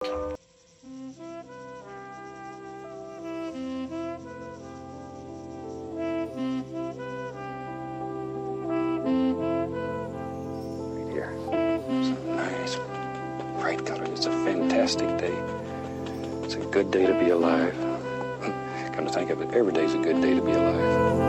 Here. It's nice, bright color. It's a fantastic day. It's a good day to be alive. Come to think of it, every day's a good day to be alive.